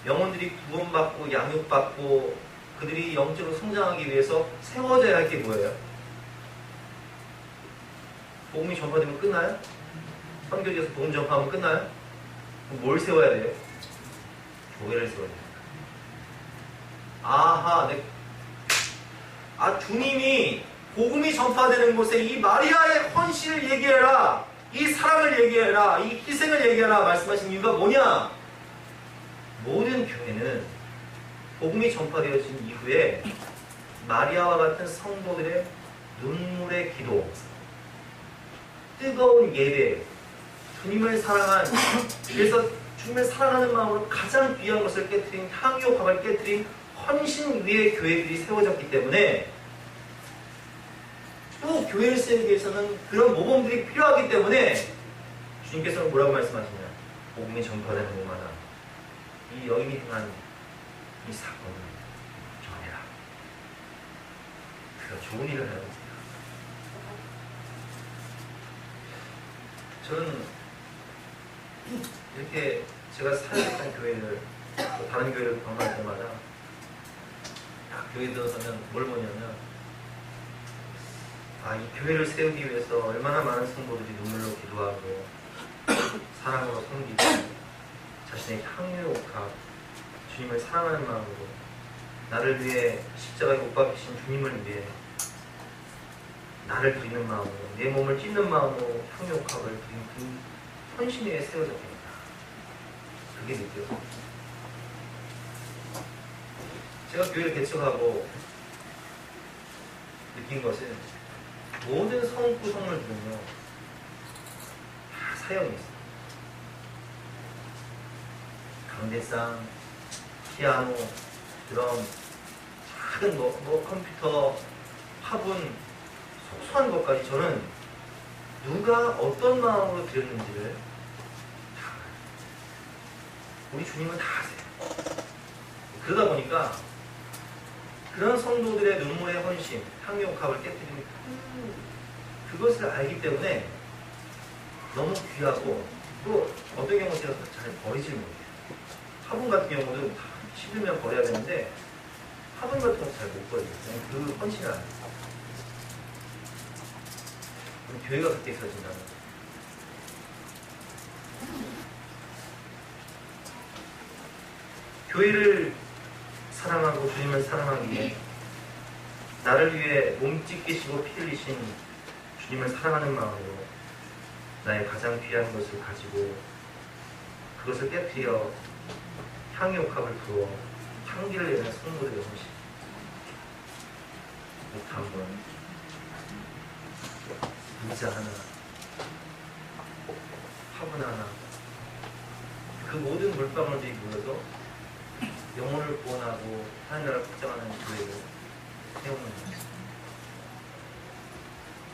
영혼들이 구원받고 양육받고 그들이 영적으로 성장하기 위해서 세워져야 할 게 뭐예요? 복음이 전파되면 끝나요? 선교지에서 복음 전파하면 끝나요? 그럼 뭘 세워야 돼요? 교회를 세워야 돼요. 아하, 주님이 복음이 전파되는 곳에 이 마리아의 헌신을 얘기해라. 이 사랑을 얘기해라. 이 희생을 얘기해라. 말씀하신 이유가 뭐냐? 모든 교회는 복음이 전파되어진 이후에 마리아와 같은 성도들의 눈물의 기도, 뜨거운 예배, 주님을 사랑한, 그래서 주님을 사랑하는 마음으로 가장 귀한 것을 깨뜨린 향유옥합을 깨뜨린 헌신 위에 교회들이 세워졌기 때문에 또 교회를 세우기 위해서는 그런 모범들이 필요하기 때문에 주님께서는 뭐라고 말씀하시냐? 복음이 전파되는 곳마다 이 여인이 행한 이 사건을 전해라. 그가 좋은 일을 하는 겁니다. 저는 이렇게 제가 사역했던 교회를 또 다른 교회를 방문할 때마다 교회 들어서면 뭘 보냐면 이 교회를 세우기 위해서 얼마나 많은 성도들이 눈물로 기도하고 사랑으로 섬기고 자신의 향유옥합 주님을 사랑하는 마음으로 나를 위해 십자가에 못 박히신 주님을 위해 나를 드리는 마음으로 내 몸을 찢는 마음으로 향유옥합을 드린 그 헌신 위에 세워졌습니다. 그게 느껴요. 제가 교회를 개척하고 느낀 것은 모든 성 구성물들은요 다 사형이 있어요. 강대상, 피아노, 드럼, 작은 컴퓨터, 화분, 소소한 것까지 저는 누가 어떤 마음으로 드렸는지를 다 알아요. 우리 주님은 다 아세요. 그러다 보니까 그런 성도들의 눈물의 헌신, 향유옥합을 깨뜨리는 그것을 알기 때문에 너무 귀하고, 또 어떤 경우 제가 잘 버리질 못해요. 화분 같은 경우도 다 씹으면 버려야 되는데 화분 같은 거 잘 못 버려요. 그 헌신을 안 해요. 교회가 그렇게 있어진다는 거죠. 교회를 사랑하고 주님을 사랑하기 위해 나를 위해 몸짓 끼시고 피 흘리신 주님을 사랑하는 마음으로 나의 가장 귀한 것을 가지고 그것을 깨뜨려 향유옥합을 부어 향기를 내는 성도들의 헌신. 목 한 번, 의자 하나, 화분 하나, 그 모든 물방울들이 모여서 영혼을 구원하고 하늘나라를 확장하는 교회를 세우는 것입니다.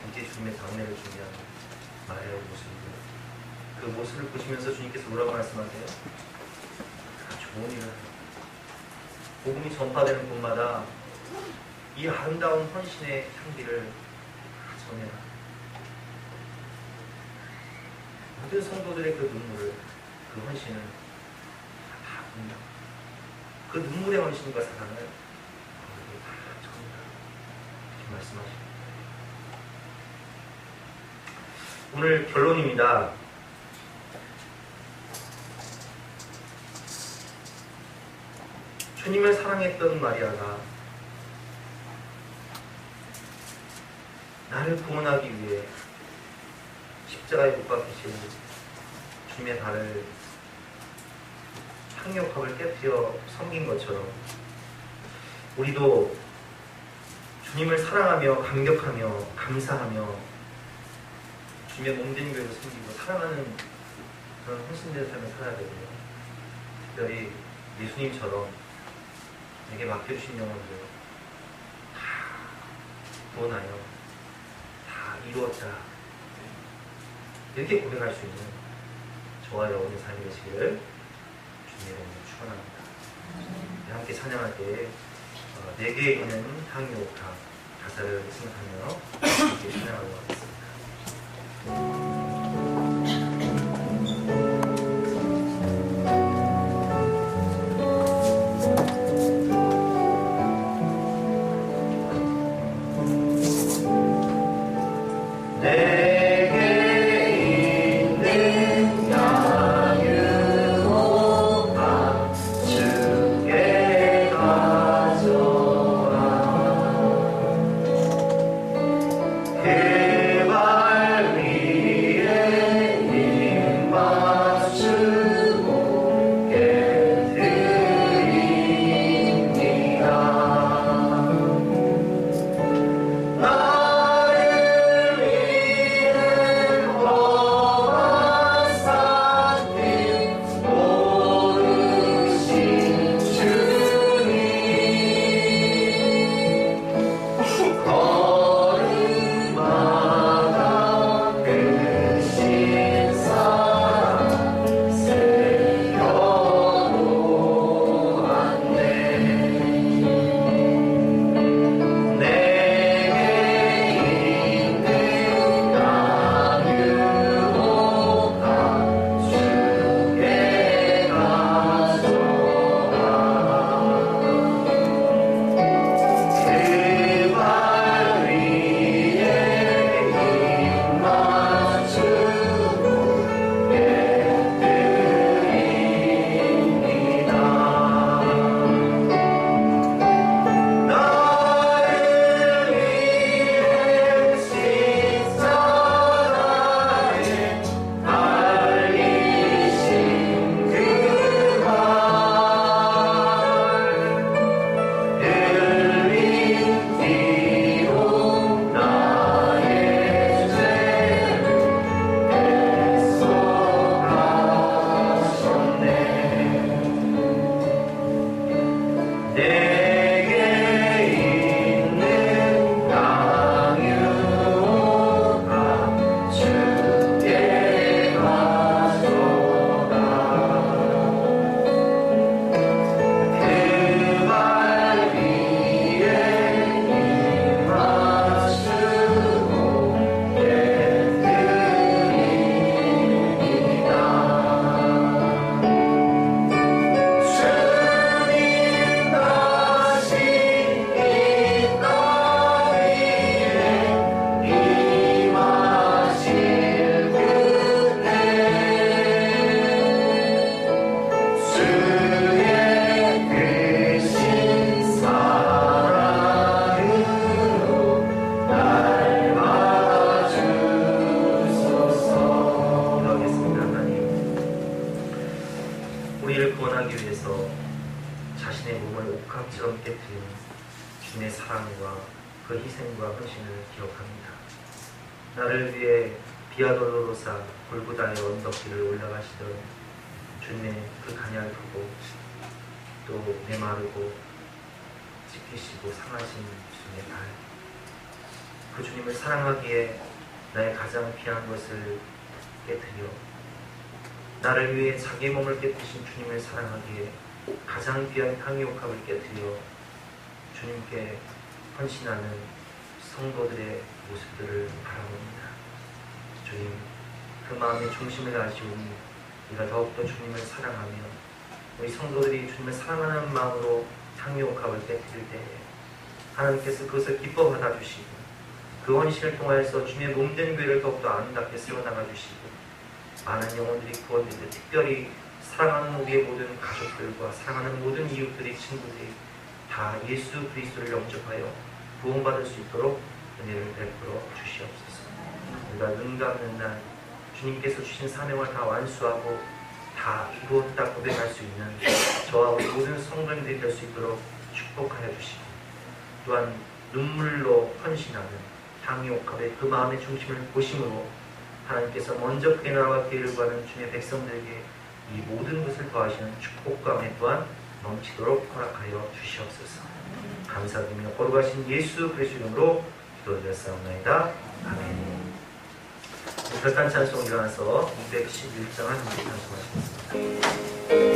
이제 주님의 장례를 준비하는 마리아의 모습이고, 그 모습을 보시면서 주님께서 뭐라고 말씀하세요? 좋은 일을 하라. 복음이 전파되는 곳마다 이 아름다운 헌신의 향기를 전해라. 모든 성도들의 그 눈물을, 그 헌신을 다 본다. 그 눈물의 헌신과 사랑을 거기에 다 전해라. 이렇게 말씀하십니다. 오늘 결론입니다. 주님을 사랑했던 마리아가 나를 구원하기 위해 십자가에 못 박히신 주님의 발을 향유옥합을 깨뜨려 섬긴 것처럼 우리도 주님을 사랑하며 감격하며 감사하며 주님의 몸된 교회를 섬기고 사랑하는 그런 헌신된 삶을 살아야 되고요. 특별히 예수님처럼 내게 맡겨주신 영혼들 다 구원하여 다 이루었다, 이렇게 고백할 수 있는 저와 여러분의 삶이 되시기를 주님의 이름으로 축원합니다. 함께 찬양할 때 내게 있는 향유옥합 가사를 생각하며 함께 찬양하도록 하겠습니다. 그발 위 우리를 구원하기 위해서 자신의 몸을 옥합처럼 깨뜨린 주님의 사랑과 그 희생과 헌신을 기억합니다. 나를 위해 비아돌로로사 골고다의 언덕길을 올라가시던 주님의 그 간야를 보고 또 메마르고 찢기시고 상하신 주님의 발, 그 주님을 사랑하기에 나의 가장 귀한 것을 깨뜨려 나를 위해 자기 몸을 깨뜨리신 주님을 사랑하기에 가장 귀한 향유옥합을 깨뜨려 주님께 헌신하는 성도들의 모습들을 바라봅니다. 주님, 그 마음의 중심을 아시오니 우리가 더욱더 주님을 사랑하며 우리 성도들이 주님을 사랑하는 마음으로 향유옥합을 깨뜨릴 때에 하나님께서 그것을 기뻐 받아주시고 그 헌신을 통하여서 주님의 몸된 교회를 더욱더 아름답게 세워나가 주시고 많은 영혼들이 구원될 때 특별히 사랑하는 우리의 모든 가족들과 사랑하는 모든 이웃들이 친구들이 다 예수 그리스도를 영접하여 구원받을 수 있도록 은혜를 베풀어 주시옵소서. 우리가 눈 감는 날 주님께서 주신 사명을 다 완수하고 다 이루었다 고백할 수 있는 저와 우리 모든 성도님들이 될 수 있도록 축복하여 주시고 또한 눈물로 헌신하는 향유옥합의 그 마음의 중심을 보심으로 하나님께서 먼저 그의 나라와 기회를 구하는 주님의 백성들에게 이 모든 것을 더하시는 축복과 은혜 또한 넘치도록 허락하여 주시옵소서. 감사드리며 거룩하신 예수 그리스도 이름으로 기도드렸사옵나이다. 아멘. 별단 찬송 일어나서 211장 한 문제 찬송하시겠습니다.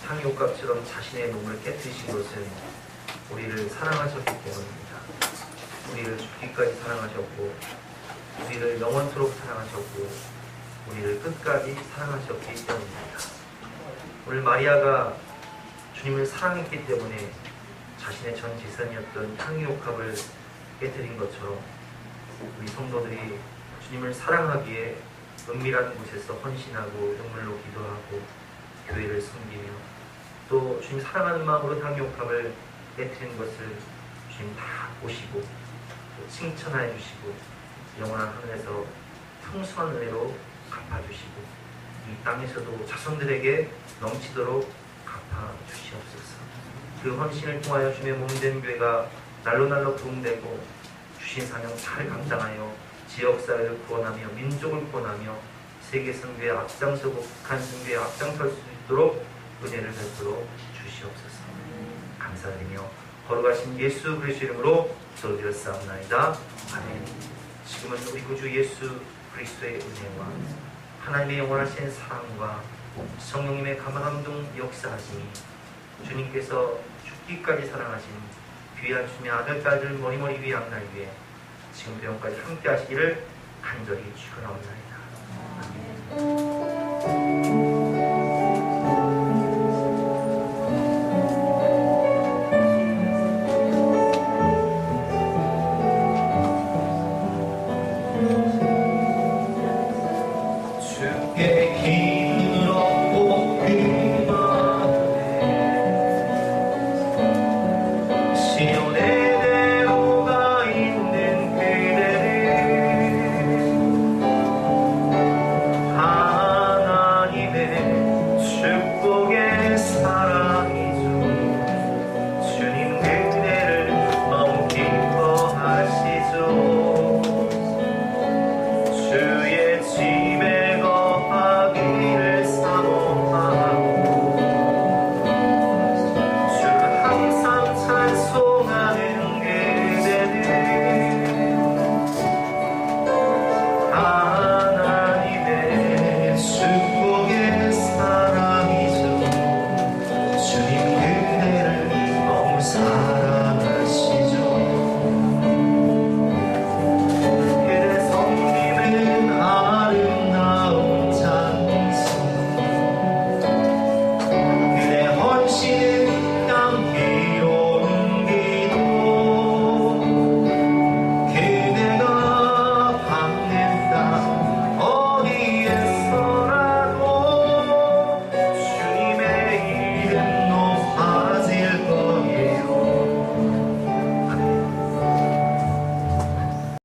향유옥합처럼 자신의 몸을 깨뜨리신 것은 우리를 사랑하셨기 때문입니다. 우리를 죽기까지 사랑하셨고 우리를 영원토록 사랑하셨고 우리를 끝까지 사랑하셨기 때문입니다. 오늘 마리아가 주님을 사랑했기 때문에 자신의 전 재산이었던 향유옥합을 깨뜨린 것처럼 우리 성도들이 주님을 사랑하기에 은밀한 곳에서 헌신하고 눈물로 기도하고 교회를 섬기며 또 주님 사랑하는 마음으로 향유옥합을 깨뜨린 것을 주님 다 보시고 또 칭찬하여 주시고 영원한 하늘에서 풍성한 은혜로 갚아주시고 이 땅에서도 자손들에게 넘치도록 갚아주시옵소서. 그 헌신을 통하여 주님의 몸된 교회가 날로 부흥되고 주신 사명 잘 감당하여 지역사회를 구원하며 민족을 구원하며 세계 선교에 앞장서고 북한 선교에 앞장설 수 있도록 은혜를 베풀어 주시옵소서. 감사드리며 거룩하신 예수 그리스도 이름으로 기도드렸사옵나이다. 아멘. 지금은 우리 구주 예수 그리스도의 은혜와 하나님의 영원하신 사랑과 성령님의 감화감동 역사하심이 주님께서 죽기까지 사랑하신 귀한 주님의 아들딸들 머리머리 위에 앞날 위에 지금 병까지 함께 하시기를 간절히 축원하옵나이다. 아멘.